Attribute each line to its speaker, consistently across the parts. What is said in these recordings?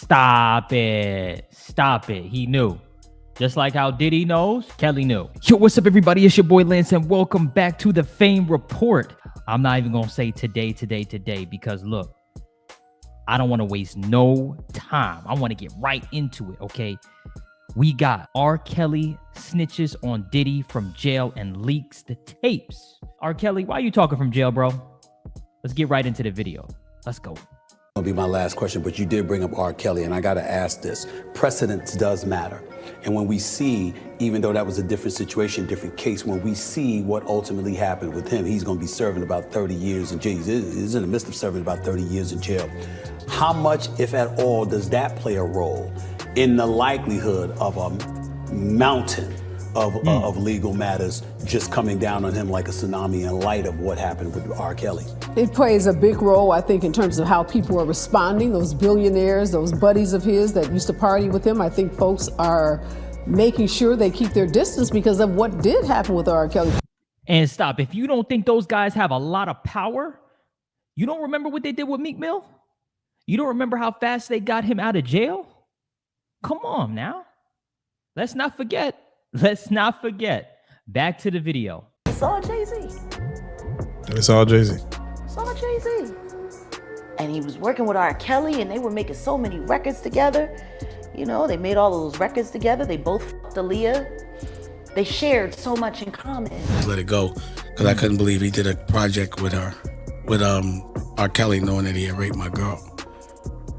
Speaker 1: Stop it. Stop it. He knew. Just like how Diddy knows, Kelly knew. Yo, what's up, everybody? It's your boy Lance, and welcome back to the Fame Report. I'm not even going to say today, because look, I don't want to waste no time. I want to get right into it, okay? We got R. Kelly snitches on Diddy from jail and leaks the tapes. R. Kelly, why are you talking from jail, bro? Let's get right into the video. Let's go.
Speaker 2: That'll be my last question, but you did bring up R. Kelly, and I got to ask this. Precedence does matter. And when we see, even though that was a different situation, different case, when we see what ultimately happened with him, he's going to be serving about 30 years in jail. He's in the midst of serving about 30 years in jail. How much, if at all, does that play a role in the likelihood of a mountain of legal matters just coming down on him like a tsunami in light of what happened with R. Kelly?
Speaker 3: It plays a big role, I think, in terms of how people are responding. Those billionaires, those buddies of his that used to party with him, I think folks are making sure they keep their distance because of what did happen with R. Kelly.
Speaker 1: And stop. If you don't think those guys have a lot of power, you don't remember what they did with Meek Mill? You don't remember how fast they got him out of jail? Come on now. Let's not forget. Back to the video.
Speaker 4: It's all Jay-Z.
Speaker 5: It's all Jay-Z.
Speaker 4: It's all Jay-Z. And he was working with R. Kelly, and they were making so many records together. You know, they made all of those records together. They both fucked Aaliyah. They shared so much in common.
Speaker 6: Let it go, because I couldn't believe he did a project with her, with R. Kelly, knowing that he had raped my girl.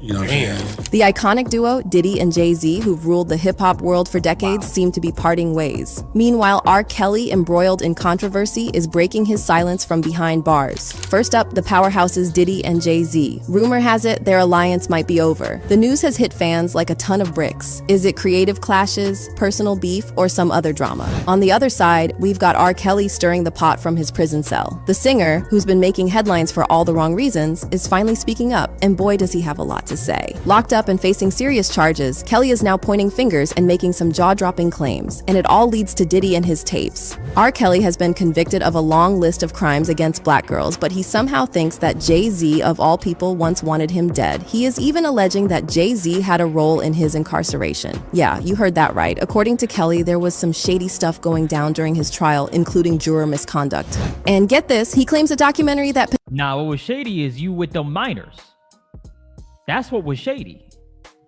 Speaker 6: You know what I'm saying?
Speaker 7: The iconic duo, Diddy and Jay-Z, who've ruled the hip-hop world for decades, seem to be parting ways. Meanwhile, R. Kelly, embroiled in controversy, is breaking his silence from behind bars. First up, the powerhouses Diddy and Jay-Z. Rumor has it their alliance might be over. The news has hit fans like a ton of bricks. Is it creative clashes, personal beef, or some other drama? On the other side, we've got R. Kelly stirring the pot from his prison cell. The singer, who's been making headlines for all the wrong reasons, is finally speaking up, and boy does he have a lot to say. Locked up and facing serious charges, Kelly is now pointing fingers and making some jaw-dropping claims, and it all leads to Diddy and his tapes. R. Kelly has been convicted of a long list of crimes against black girls, but he somehow thinks that Jay-Z, of all people, once wanted him dead. He is even alleging that Jay-Z had a role in his incarceration. Yeah, you heard that right. According to Kelly, there was some shady stuff going down during his trial, including juror misconduct. And get this, he claims a documentary that...
Speaker 1: Now, what was shady is you with the minors. That's what was shady.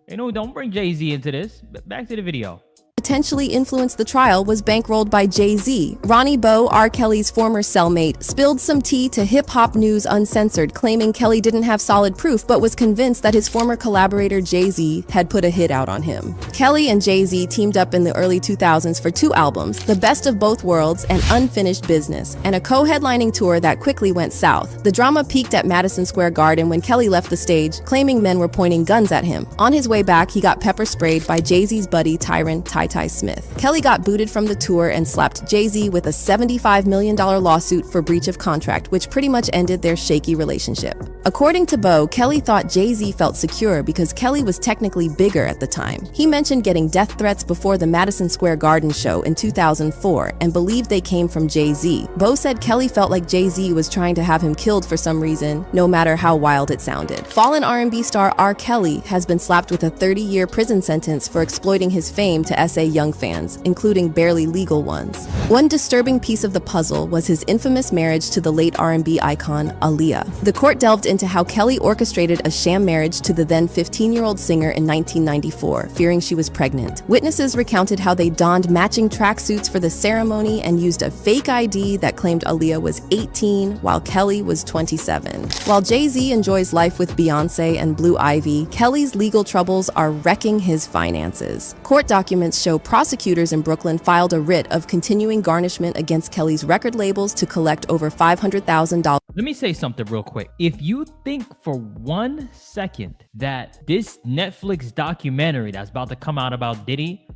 Speaker 1: You know, don't bring Jay-Z into this. Back to the video.
Speaker 7: Potentially influenced the trial was bankrolled by Jay-Z. Ronnie Bo, R. Kelly's former cellmate, spilled some tea to Hip Hop News Uncensored, claiming Kelly didn't have solid proof but was convinced that his former collaborator Jay-Z had put a hit out on him. Kelly and Jay-Z teamed up in the early 2000s for 2 albums, The Best of Both Worlds and Unfinished Business, and a co-headlining tour that quickly went south. The drama peaked at Madison Square Garden when Kelly left the stage, claiming men were pointing guns at him. On his way back, he got pepper sprayed by Jay-Z's buddy Tyron Ty Smith. Kelly got booted from the tour and slapped Jay-Z with a $75 million lawsuit for breach of contract, which pretty much ended their shaky relationship. According to Bo, Kelly thought Jay-Z felt secure because Kelly was technically bigger at the time. He mentioned getting death threats before the Madison Square Garden show in 2004 and believed they came from Jay-Z. Bo said Kelly felt like Jay-Z was trying to have him killed for some reason, no matter how wild it sounded. Fallen R&B star R. Kelly has been slapped with a 30-year prison sentence for exploiting his fame to essay young fans, including barely legal ones. One disturbing piece of the puzzle was his infamous marriage to the late R&B icon Aaliyah. The court delved into how Kelly orchestrated a sham marriage to the then 15-year-old singer in 1994, fearing she was pregnant. Witnesses recounted how they donned matching tracksuits for the ceremony and used a fake ID that claimed Aaliyah was 18 while Kelly was 27. While Jay-Z enjoys life with Beyonce and Blue Ivy, Kelly's legal troubles are wrecking his finances. Court documents show prosecutors in Brooklyn filed a writ of continuing garnishment against Kelly's record labels to collect over $500,000.
Speaker 1: Let me say something real quick. If you think for 1 second that this Netflix documentary that's about to come out about Diddy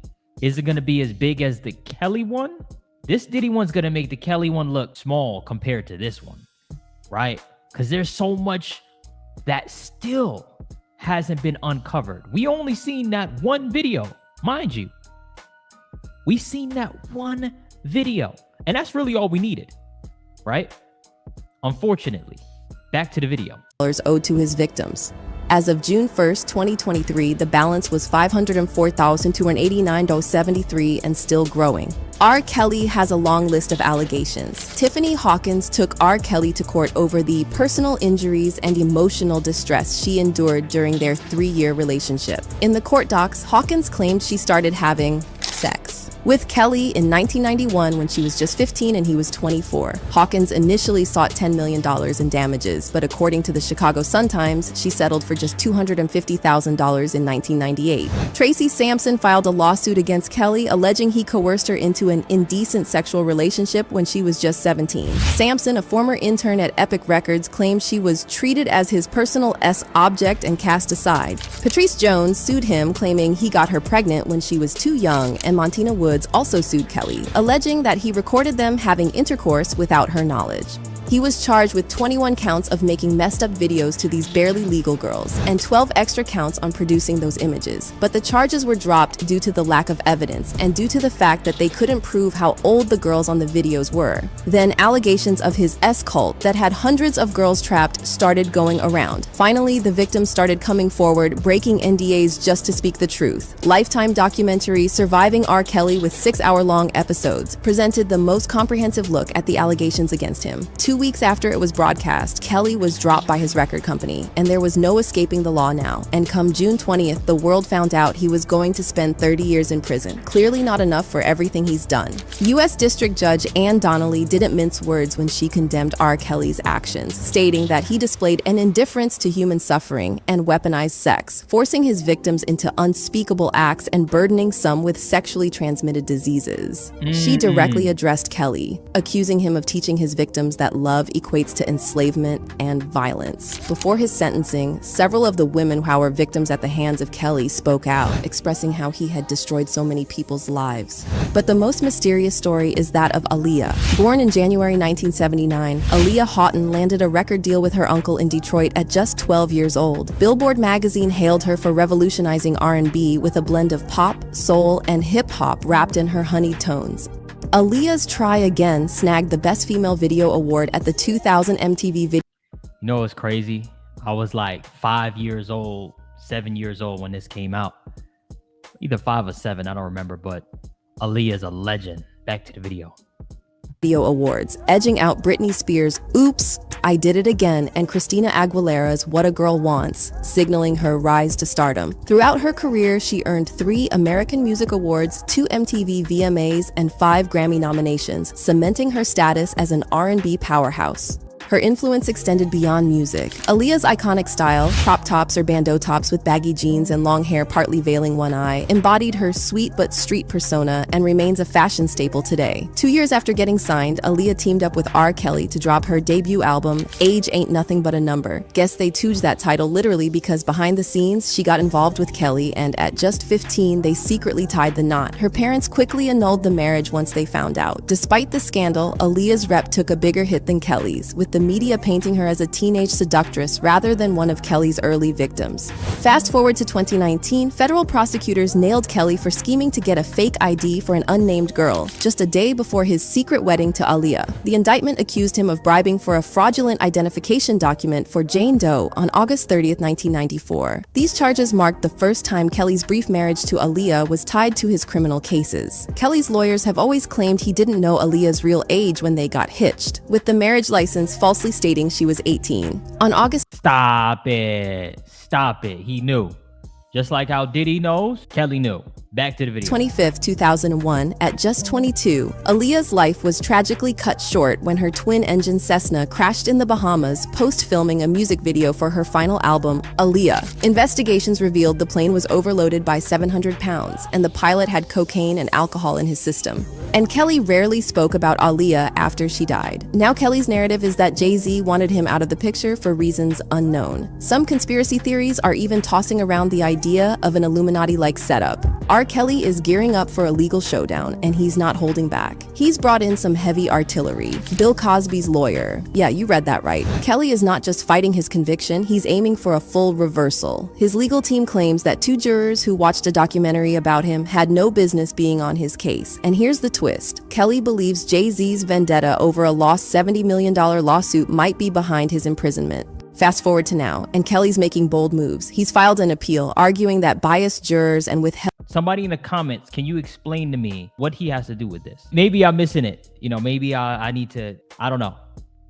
Speaker 1: isn't going to be as big as the Kelly one, this Diddy one's going to make the Kelly one look small compared to this one, right? Because there's so much that still hasn't been uncovered. We only seen that one video, mind you. We seen that one video, and that's really all we needed, right? Unfortunately, Back to the video.
Speaker 7: owed to his victims. As of June 1st, 2023, the balance was $504,289.73 and still growing. R. Kelly has a long list of allegations. Tiffany Hawkins took R. Kelly to court over the personal injuries and emotional distress she endured during their 3-year relationship. In the court docs, Hawkins claimed she started having sex with Kelly in 1991 when she was just 15 and he was 24. Hawkins initially sought $10 million in damages, but according to the Chicago Sun-Times, she settled for just $250,000 in 1998. Tracy Sampson filed a lawsuit against Kelly, alleging he coerced her into an indecent sexual relationship when she was just 17. Sampson, a former intern at Epic Records, claimed she was treated as his personal object and cast aside. Patrice Jones sued him, claiming he got her pregnant when she was too young, and Montina Woods also sued Kelly, alleging that he recorded them having intercourse without her knowledge. He was charged with 21 counts of making messed up videos to these barely legal girls, and 12 extra counts on producing those images. But the charges were dropped due to the lack of evidence, and due to the fact that they couldn't prove how old the girls on the videos were. Then allegations of his S-cult that had hundreds of girls trapped started going around. Finally, the victims started coming forward, breaking NDAs just to speak the truth. Lifetime documentary Surviving R. Kelly with 6-hour-long episodes presented the most comprehensive look at the allegations against him. 2 weeks after it was broadcast, Kelly was dropped by his record company, and there was no escaping the law now. And come June 20th, the world found out he was going to spend 30 years in prison. Clearly not enough for everything he's done. U.S. District Judge Ann Donnelly didn't mince words when she condemned R. Kelly's actions, stating that he displayed an indifference to human suffering and weaponized sex, forcing his victims into unspeakable acts and burdening some with sexually transmitted diseases. She directly addressed Kelly, accusing him of teaching his victims that love equates to enslavement and violence. Before his sentencing, several of the women who were victims at the hands of Kelly spoke out, expressing how he had destroyed so many people's lives. But the most mysterious story is that of Aaliyah. Born in January 1979, Aaliyah Houghton landed a record deal with her uncle in Detroit at just 12 years old. Billboard magazine hailed her for revolutionizing R&B with a blend of pop, soul, and hip-hop wrapped in her honeyed tones. Aaliyah's Try Again snagged the Best Female Video Award at the 2000 MTV Video.
Speaker 1: You know what's crazy? I was like 5 years old, 7 years old when this came out. Either 5 or 7, I don't remember, but Aaliyah's a legend. Back to the video.
Speaker 7: Awards, edging out Britney Spears' Oops, I Did It Again and Christina Aguilera's What a Girl Wants, signaling her rise to stardom. Throughout her career, she earned 3 American Music Awards, 2 MTV VMAs, and 5 Grammy nominations, cementing her status as an R&B powerhouse. Her influence extended beyond music. Aaliyah's iconic style, crop tops or bandeau tops with baggy jeans and long hair partly veiling one eye, embodied her sweet but street persona and remains a fashion staple today. 2 years after getting signed, Aaliyah teamed up with R. Kelly to drop her debut album, Age Ain't Nothing But a Number. Guess they choose that title literally because behind the scenes, she got involved with Kelly, and at just 15, they secretly tied the knot. Her parents quickly annulled the marriage once they found out. Despite the scandal, Aaliyah's rep took a bigger hit than Kelly's, with the media painting her as a teenage seductress rather than one of Kelly's early victims. Fast forward to 2019, federal prosecutors nailed Kelly for scheming to get a fake ID for an unnamed girl, just a day before his secret wedding to Aaliyah. The indictment accused him of bribing for a fraudulent identification document for Jane Doe on August 30th, 1994. These charges marked the first time Kelly's brief marriage to Aaliyah was tied to his criminal cases. Kelly's lawyers have always claimed he didn't know Aaliyah's real age when they got hitched, with the marriage license falsely stating she was 18. On August...
Speaker 1: Stop it. Stop it. He knew. Just like how Diddy knows, Kelly knew. Back to the video.
Speaker 7: 25th, 2001, at just 22, Aaliyah's life was tragically cut short when her twin-engine Cessna crashed in the Bahamas post-filming a music video for her final album, Aaliyah. Investigations revealed the plane was overloaded by 700 pounds, and the pilot had cocaine and alcohol in his system. And Kelly rarely spoke about Aaliyah after she died. Now Kelly's narrative is that Jay-Z wanted him out of the picture for reasons unknown. Some conspiracy theories are even tossing around the idea of an Illuminati-like setup. R. Kelly is gearing up for a legal showdown, and he's not holding back. He's brought in some heavy artillery. Bill Cosby's lawyer. Yeah, you read that right. Kelly is not just fighting his conviction, he's aiming for a full reversal. His legal team claims that 2 jurors who watched a documentary about him had no business being on his case. And here's the twist. twist. Kelly believes Jay-Z's vendetta over a lost $70 million lawsuit might be behind his imprisonment. Fast forward to now, and Kelly's making bold moves. He's filed an appeal, arguing that biased jurors and withheld.
Speaker 1: Somebody in the comments, can you explain to me what he has to do with this? Maybe I'm missing it. Maybe I need to, I don't know.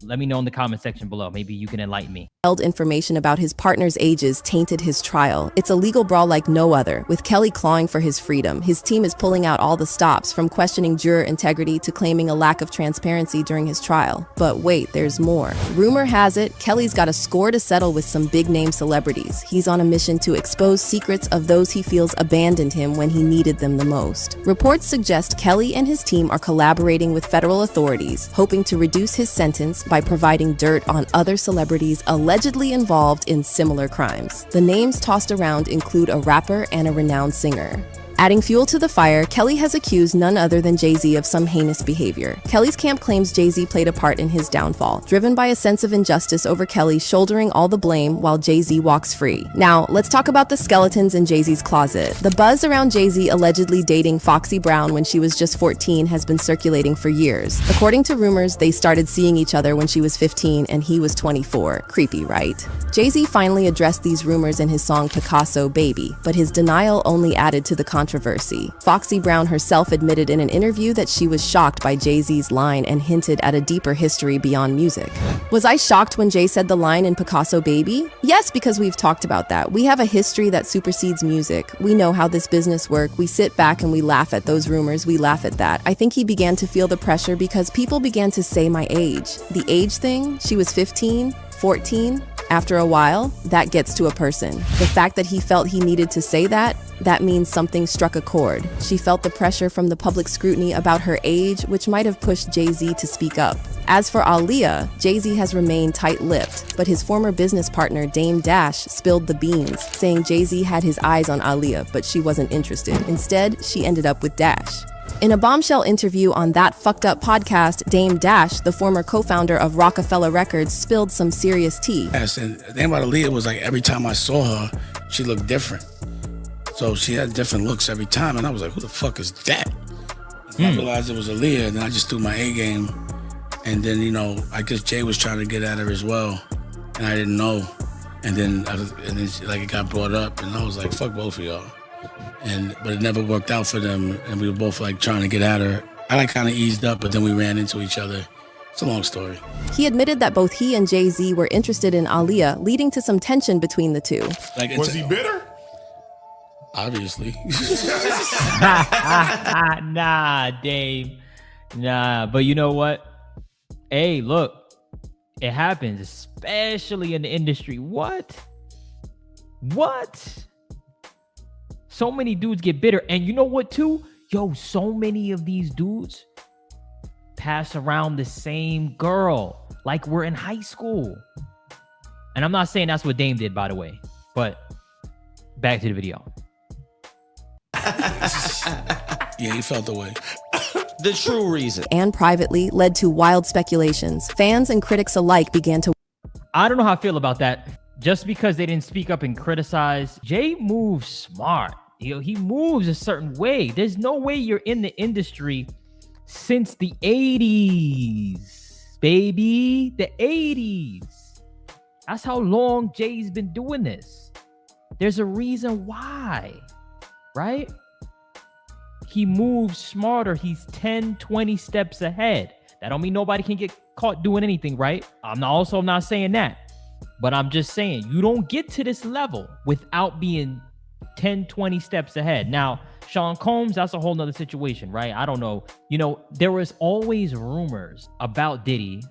Speaker 1: Let me know in the comment section below. Maybe you can enlighten me.
Speaker 7: Information about his partner's ages tainted his trial. It's a legal brawl like no other, with Kelly clawing for his freedom. His team is pulling out all the stops, from questioning juror integrity to claiming a lack of transparency during his trial. But wait, there's more. Rumor has it, Kelly's got a score to settle with some big-name celebrities. He's on a mission to expose secrets of those he feels abandoned him when he needed them the most. Reports suggest Kelly and his team are collaborating with federal authorities, hoping to reduce his sentence by providing dirt on other celebrities allegedly involved in similar crimes. The names tossed around include a rapper and a renowned singer. Adding fuel to the fire, Kelly has accused none other than Jay-Z of some heinous behavior. Kelly's camp claims Jay-Z played a part in his downfall, driven by a sense of injustice over Kelly shouldering all the blame while Jay-Z walks free. Now, let's talk about the skeletons in Jay-Z's closet. The buzz around Jay-Z allegedly dating Foxy Brown when she was just 14 has been circulating for years. According to rumors, they started seeing each other when she was 15 and he was 24. Creepy, right? Jay-Z finally addressed these rumors in his song Picasso Baby, but his denial only added to the controversy. Foxy Brown herself admitted in an interview that she was shocked by Jay-Z's line and hinted at a deeper history beyond music. Was I shocked when Jay said the line in Picasso Baby? Yes, because we've talked about that. We have a history that supersedes music. We know how this business works. We sit back and we laugh at those rumors. We laugh at that. I think he began to feel the pressure because people began to say my age. The age thing, she was 15, 14. After a while, that gets to a person. The fact that he felt he needed to say that means something struck a chord. She felt the pressure from the public scrutiny about her age, which might have pushed Jay-Z to speak up. As for Aaliyah, Jay-Z has remained tight-lipped, but his former business partner, Dame Dash, spilled the beans, saying Jay-Z had his eyes on Aaliyah, but she wasn't interested. Instead, she ended up with Dash. In a bombshell interview on That Fucked Up podcast, Dame Dash, the former co-founder of Rockefeller Records, spilled some serious tea.
Speaker 6: Yes, and the thing about Aaliyah was like every time I saw her, she looked different. So she had different looks every time, and I was like, who the fuck is that? And I realized it was Aaliyah, and then I just threw my A game. And then, I guess Jay was trying to get at her as well, and I didn't know. And then it got brought up, and I was like, fuck both of y'all. But it never worked out for them, and we were both like trying to get at her. I kind of eased up, but then we ran into each other. It's a long story.
Speaker 7: He admitted that both he and Jay-Z were interested in Aaliyah, leading to some tension between the two.
Speaker 5: Was he bitter?
Speaker 6: Obviously.
Speaker 1: Nah, Dave. Nah, but you know what? Hey, look, it happens, especially in the industry. What? So many dudes get bitter. And you know what, too? Yo, so many of these dudes pass around the same girl like we're in high school. And I'm not saying that's what Dame did, by the way. But back to the video.
Speaker 6: Yeah, he felt the way.
Speaker 8: The true reason.
Speaker 7: And privately led to wild speculations. Fans and critics alike began to...
Speaker 1: I don't know how I feel about that. Just because they didn't speak up and criticize, Jay moves smart. He moves a certain way. There's no way you're in the industry since the 80s, baby. The 80s. That's how long Jay's been doing this. There's a reason why, right? He moves smarter. He's 10, 20 steps ahead. That don't mean nobody can get caught doing anything, right? I'm not saying that. But I'm just saying, you don't get to this level without being 10, 20 steps ahead. Now, Sean Combs, that's a whole nother situation, right? I don't know. There was always rumors about Diddy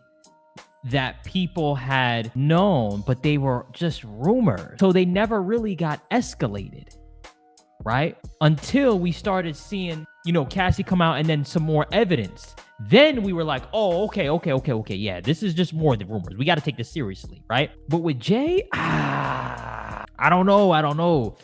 Speaker 1: that people had known, but they were just rumors. So they never really got escalated, right? Until we started seeing, Cassie come out and then some more evidence. Then we were like, oh, okay. Yeah, this is just more than rumors. We got to take this seriously, right? But with Jay, I don't know.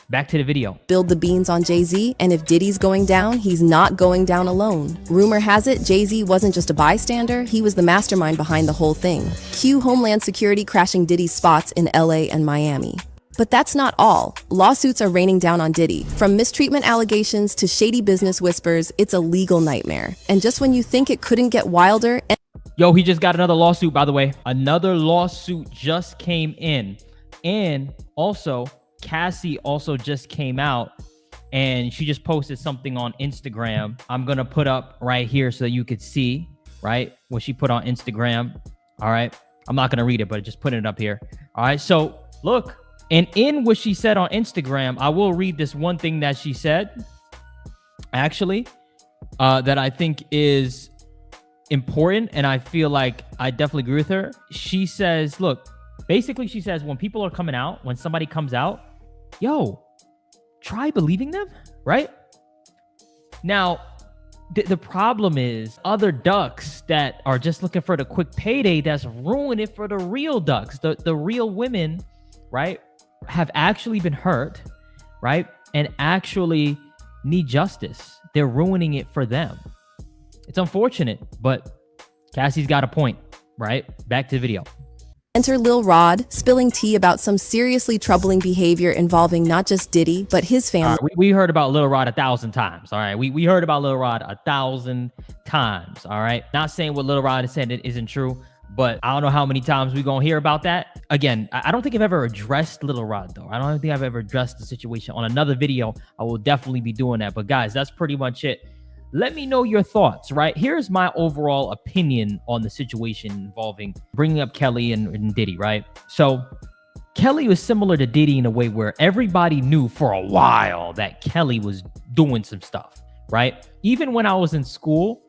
Speaker 1: Back to the video.
Speaker 7: Build the beans on Jay-Z, and if Diddy's going down, he's not going down alone. Rumor has it, Jay-Z wasn't just a bystander, he was the mastermind behind the whole thing. Cue Homeland Security crashing Diddy's spots in LA and Miami. But that's not all. Lawsuits are raining down on Diddy. From mistreatment allegations to shady business whispers, it's a legal nightmare. And just when you think it couldn't get wilder...
Speaker 1: Yo, he just got another lawsuit, by the way. Another lawsuit just came in. And also, Cassie also just came out and she just posted something on Instagram. I'm going to put up right here so that you could see, right, what she put on Instagram. All right. I'm not going to read it, but just put it up here. All right. So look, and in what she said on Instagram, I will read this one thing that she said, actually, that I think is important. And I feel like I definitely agree with her. She says, look, basically she says, when people are coming out, when somebody comes out, yo, try believing them, right? Now, the problem is other ducks that are just looking for the quick payday that's ruining it for the real ducks. The real women, right, have actually been hurt, right, and actually need justice. They're ruining it for them. It's unfortunate, but Cassie's got a point, right? Back to the video.
Speaker 7: Enter Lil Rod, spilling tea about some seriously troubling behavior involving not just Diddy, but his family.
Speaker 1: Right, we heard about Lil Rod 1,000 times, all right? We heard about Lil Rod 1,000 times, all right? Not saying what Lil Rod has said it isn't true, but I don't know how many times we're going to hear about that. Again, I don't think I've ever addressed Lil Rod, though. I don't think I've ever addressed the situation. On another video, I will definitely be doing that. But guys, that's pretty much it. Let me know your thoughts, right? Here's my overall opinion on the situation involving bringing up Kelly and Diddy, right? So Kelly was similar to Diddy in a way where everybody knew for a while that Kelly was doing some stuff, right? Even when I was in school,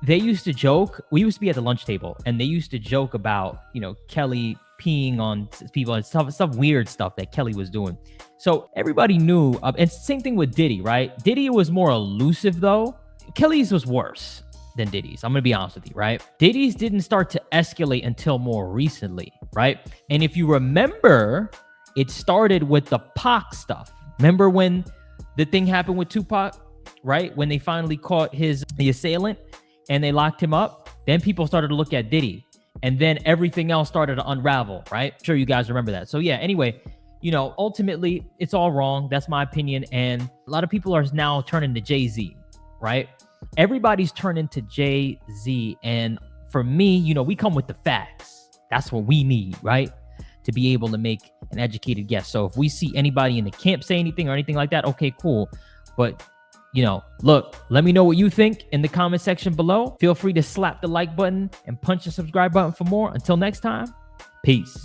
Speaker 1: they used to joke. We used to be at the lunch table and they used to joke about, you know, Kelly peeing on people and stuff weird stuff that Kelly was doing. So everybody knew, and same thing with Diddy, right? Diddy was more elusive though. Kelly's was worse than Diddy's. I'm gonna be honest with you, right? Diddy's didn't start to escalate until more recently, right? And if you remember, it started with the Pac stuff. Remember when the thing happened with Tupac, right? When they finally caught the assailant and they locked him up, then people started to look at Diddy. And then everything else started to unravel, right? I'm sure you guys remember that. So yeah, anyway, you know, ultimately, it's all wrong. That's my opinion. And a lot of people are now turning to Jay-Z, right? Everybody's turning to Jay-Z. And for me, you know, we come with the facts. That's what we need, right? To be able to make an educated guess. So if we see anybody in the camp say anything or anything like that, okay, cool. But, you know, look, let me know what you think in the comment section below. Feel free to slap the like button and punch the subscribe button for more. Until next time, peace.